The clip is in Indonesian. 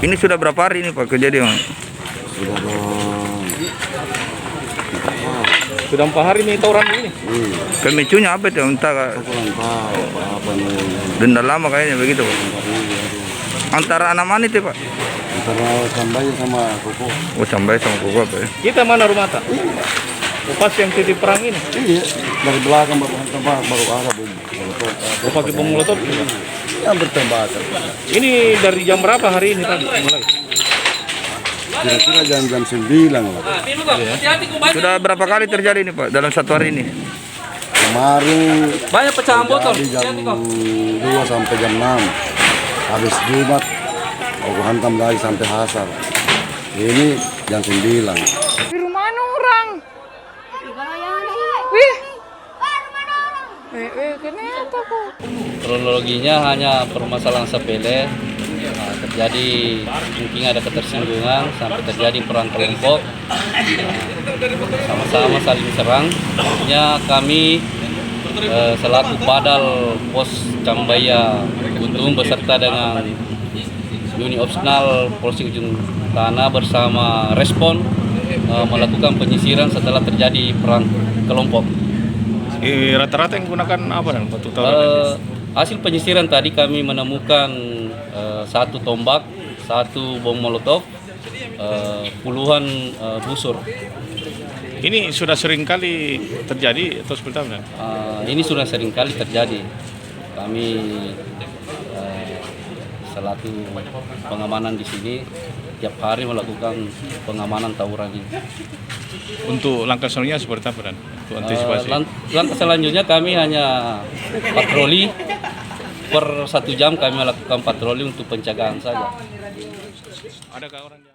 Ini sudah berapa hari ini Pak kejadian? Sudah Sudah 4 hari nih tawuran ini. Pemicunya apa itu? Entah kurang tahu apa nih. denda lama kayaknya begitu Pak. Antara anak mana itu Pak? Antara Sambai sama Koko. Oh sampai sama koko apa ya? Kita mana rumah tak? Pas yang titik perang ini. Iya, dari belakang baru tembak baru ada bom. Oh, pakai bom molotov. Yang bertembakan. Ini dari jam berapa hari ini tadi mulai? Kira-kira jam 9 lah. Sudah berapa kali terjadi ini Pak dalam satu hari ini? Kemarin Banyak pecahan botol. dari jam 2 sampai jam 6. Habis Jumat aku hantam lagi sampai asar. Ini jam 9. Di rumah orang. Wih. Kenapa kok? Kronologinya hanya permasalahan sepele. Nah, terjadi mungkin ada ketersinggungan sampai terjadi perang kelompok. Sama-sama saling serang. Akhirnya kami selaku Padal Pos Cambaya Gunung beserta dengan unit opsional Polsek Ujung Tanah bersama respon melakukan penyisiran setelah terjadi perang kelompok. Rata-rata yang gunakan apa dan batu tawuran? Hasil penyisiran tadi kami menemukan 1 tombak, 1 bom molotov, puluhan busur. Ini sudah sering kali terjadi atau seperti apa? Ini sudah sering kali terjadi. Kami selaku pengamanan di sini tiap hari melakukan pengamanan tawuran ini. Untuk langkah selanjutnya seperti apa dan untuk antisipasi? Langkah selanjutnya kami hanya patroli per 1 jam kami melakukan patroli untuk pencegahan saja. Adakah orang yang